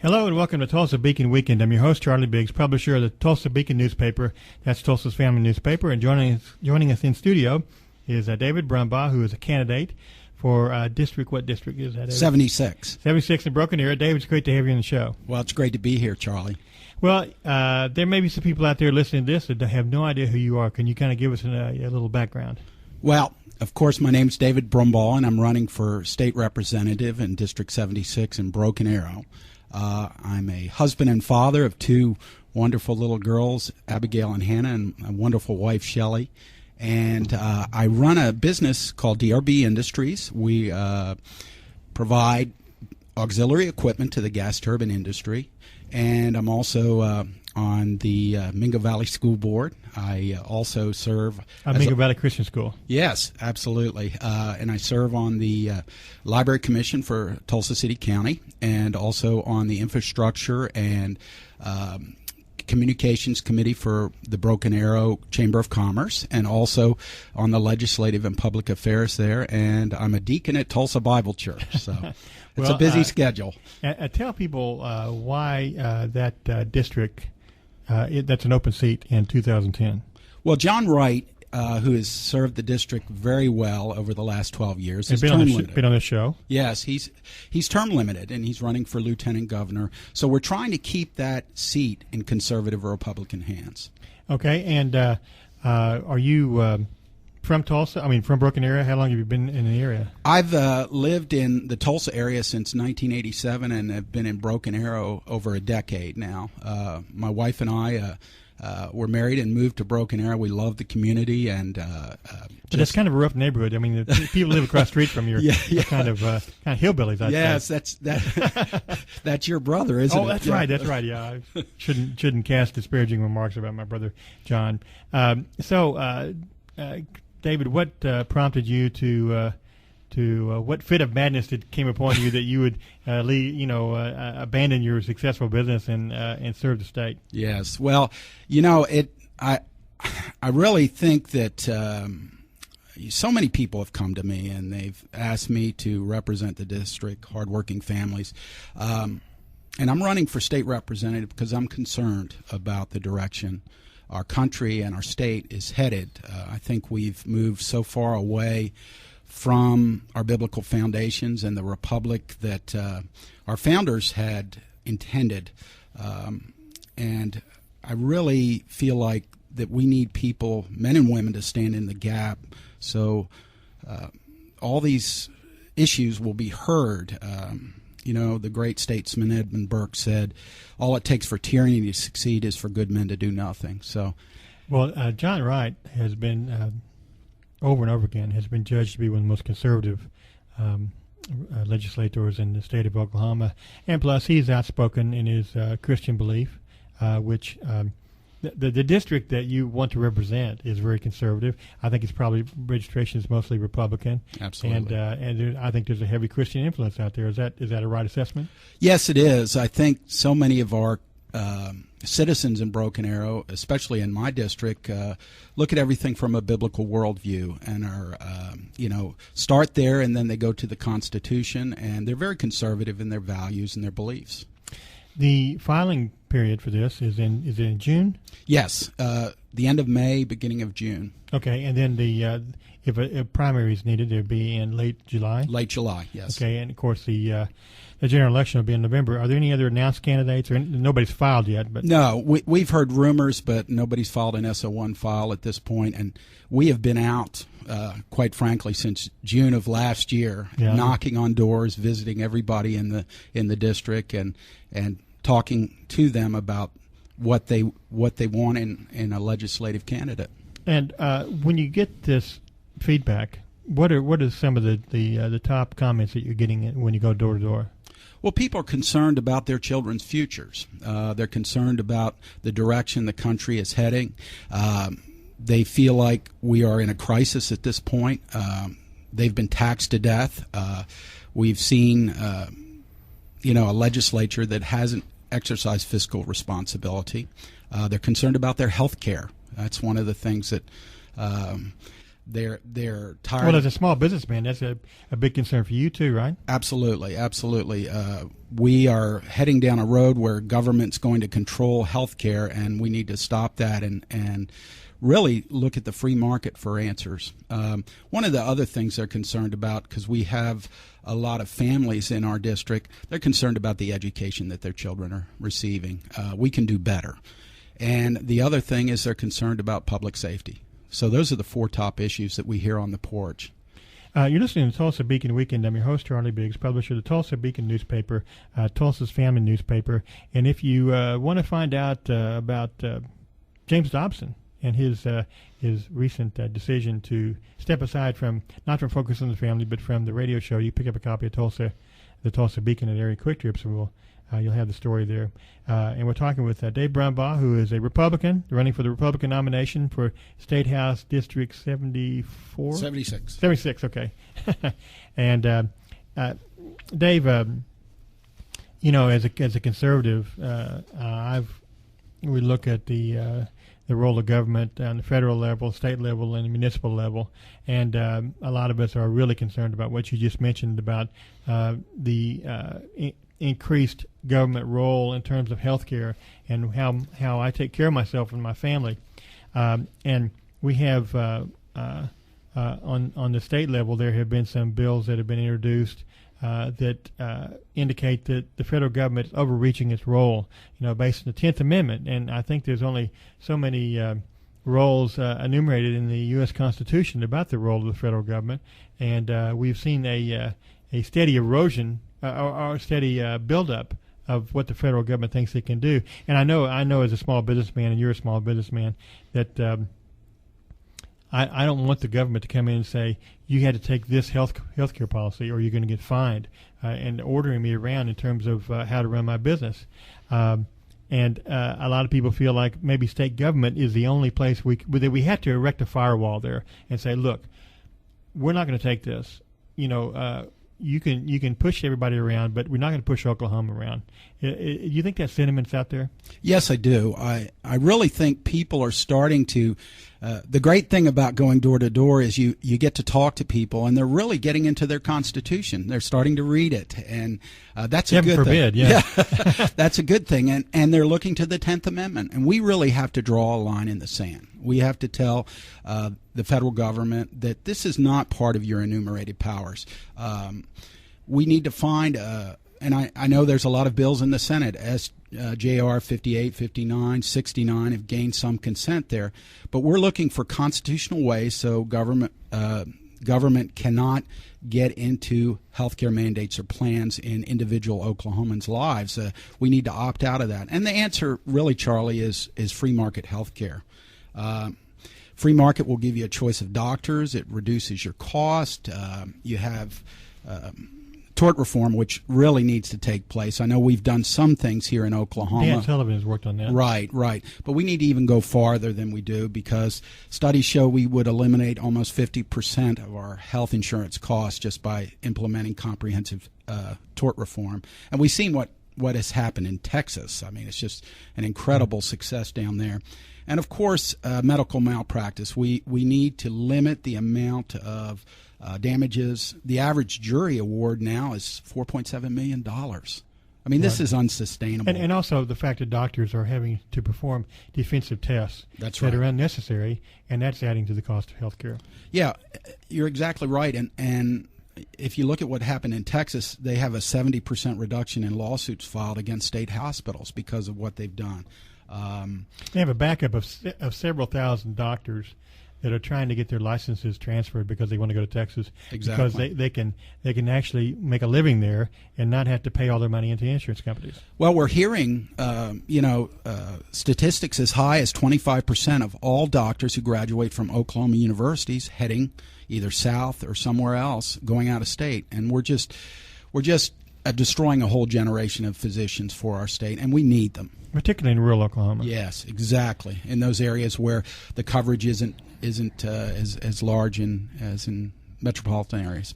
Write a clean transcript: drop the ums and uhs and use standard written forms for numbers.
Hello and welcome to Tulsa Beacon Weekend. I'm your host, Charley Biggs, publisher of the Tulsa Beacon newspaper. That's Tulsa's family newspaper. And joining us in studio is David Brumbaugh, who is a candidate for district. What district is that, David? 76. 76 in Broken Arrow. David, it's great to have you on the show. Well, it's great to be here, Charlie. Well, there may be some people out there listening to this that have no idea who you are. Can you kind of give us a little background? Well, of course, my name's David Brumbaugh, and I'm running for state representative in District 76 in Broken Arrow. I'm a husband and father of two wonderful little girls, Abigail and Hannah, and a wonderful wife, Shelley. And I run a business called DRB Industries. We provide auxiliary equipment to the gas turbine industry. And I'm also on the Mingo Valley School Board. I also serve Mingo Valley Christian School. Yes, absolutely. And I serve on the Library Commission for Tulsa City County, and also on the Infrastructure and Communications Committee for the Broken Arrow Chamber of Commerce, and also on the Legislative and Public Affairs there. And I'm a deacon at Tulsa Bible Church. So it's a busy schedule. Tell people why that district, that's an open seat in 2010. Well, John Wright, who has served the district very well over the last 12 years, He's been on this show. Yes, he's term limited, and he's running for lieutenant governor. So we're trying to keep that seat in conservative or Republican hands. Okay, and are you from Tulsa? I mean, from Broken Arrow? How long have you been in the area? I've lived in the Tulsa area since 1987 and have been in Broken Arrow over a decade now. My wife and I were married and moved to Broken Arrow. We love the community, and but it's kind of a rough neighborhood. I mean, the people live across the street from you are kind of hillbillies. I'd say. That's your brother, isn't it? Oh, that's right. That's right. Yeah, I shouldn't cast disparaging remarks about my brother John. David, what prompted you to what fit of madness came upon you that you would abandon your successful business and serve the state? Yes. Well, I really think that so many people have come to me and they've asked me to represent the district, hardworking families. And I'm running for state representative because I'm concerned about the direction our country and our state is headed. I think we've moved so far away from our biblical foundations and the republic that our founders had intended. And I really feel like that we need people, men and women, to stand in the gap so all these issues will be heard. The great statesman Edmund Burke said, all it takes for tyranny to succeed is for good men to do nothing. So, well, John Wright has been over and over again has been judged to be one of the most conservative legislators in the state of Oklahoma, and plus he's outspoken in his Christian belief, which the district that you want to represent is very conservative. I think it's probably registration is mostly Republican. Absolutely. And I think there's a heavy Christian influence out there. Is that a right assessment? Yes, it is. I think so many of our citizens in Broken Arrow, especially in my district, look at everything from a biblical worldview and are, start there, and then they go to the Constitution, and they're very conservative in their values and their beliefs. The filing period for this is it in June? Yes, the end of May, beginning of June. Okay, and then if a primary is needed, it'll be in late July? Late July, yes. Okay, and of course the general election will be in November. Are there any other announced candidates? Or nobody's filed yet? But no, we've heard rumors, but nobody's filed an SO1 file at this point, and we have been out, quite frankly, since June of last year, knocking on doors, visiting everybody in the district, and talking to them about what they want in a legislative candidate. And when you get this feedback, what are some of the top comments that you're getting when you go door to door? Well, people are concerned about their children's futures. They're concerned about the direction the country is heading. They feel like we are in a crisis at this point. They've been taxed to death. We've seen, a legislature that hasn't exercised fiscal responsibility. They're concerned about their health care. That's one of the things that They're tired. Well, as a small businessman, that's a big concern for you too, right? Absolutely, absolutely. We are heading down a road where government's going to control healthcare, and we need to stop that and really look at the free market for answers. One of the other things they're concerned about, because we have a lot of families in our district, they're concerned about the education that their children are receiving. We can do better. And the other thing is they're concerned about public safety. So those are the 4 top issues that we hear on the porch. You're listening to Tulsa Beacon Weekend. I'm your host, Charley Biggs, publisher of the Tulsa Beacon newspaper, Tulsa's family newspaper. And if you want to find out about James Dobson and his recent decision to step aside from, not from Focus on the Family, but from the radio show, you pick up a copy of the Tulsa Beacon and area quick trips, and you'll have the story there. And we're talking with Dave Brumbaugh, who is a Republican, running for the Republican nomination for State House District 74? 76. 76, okay. And Dave, you know, as a conservative, we look at the role of government on the federal level, state level, and the municipal level, and a lot of us are really concerned about what you just mentioned about the increased government role in terms of health care and how I take care of myself and my family. And we have, on the state level, there have been some bills that have been introduced that indicate that the federal government is overreaching its role, you know, based on the 10th Amendment. And I think there's only so many roles enumerated in the U.S. Constitution about the role of the federal government. And we've seen a steady erosion or steady buildup of what the federal government thinks it can do. And I know as a small businessman, and you're a small businessman, that I don't want the government to come in and say, you had to take this healthcare policy or you're going to get fined, and ordering me around in terms of how to run my business. And a lot of people feel like maybe state government is the only place that we have to erect a firewall there and say, look, we're not going to take this. You know, you can push everybody around, but we're not going to push Oklahoma around. You think that sentiment's out there? Yes, I do. I really think people are starting to. The great thing about going door to door is you get to talk to people, and they're really getting into their Constitution. They're starting to read it, and that's a good forbid, thing. Yeah. That's a good thing, and they're looking to the 10th Amendment, and we really have to draw a line in the sand. We have to tell the federal government that this is not part of your enumerated powers. We need to find, and I know there's a lot of bills in the Senate, JR 58, 59, 69 have gained some consent there, but we're looking for constitutional ways so government cannot get into healthcare mandates or plans in individual Oklahomans' lives. We need to opt out of that. And the answer, really, Charlie, is free market healthcare. Free market will give you a choice of doctors. It reduces your cost. You have tort reform, which really needs to take place. I know we've done some things here in Oklahoma. Dan Sullivan has worked on that. Right. But we need to even go farther than we do, because studies show we would eliminate almost 50% of our health insurance costs just by implementing comprehensive tort reform. And we've seen what has happened in Texas. I mean, it's just an incredible success down there. And, of course, medical malpractice. We need to limit the amount of damages. The average jury award now is $4.7 million. I mean, this is unsustainable. And also the fact that doctors are having to perform defensive tests that are unnecessary, and that's adding to the cost of health care. Yeah, you're exactly right. And if you look at what happened in Texas, they have a 70% reduction in lawsuits filed against state hospitals because of what they've done. They have a backup of several thousand doctors that are trying to get their licenses transferred because they want to go to Texas. Exactly. Because they can actually make a living there and not have to pay all their money into insurance companies. Well, we're hearing, statistics as high as 25% of all doctors who graduate from Oklahoma universities heading either south or somewhere else, going out of state, and we're just destroying a whole generation of physicians for our state, and we need them. Particularly in rural Oklahoma. Yes, exactly. In those areas where the coverage isn't as large as in metropolitan areas.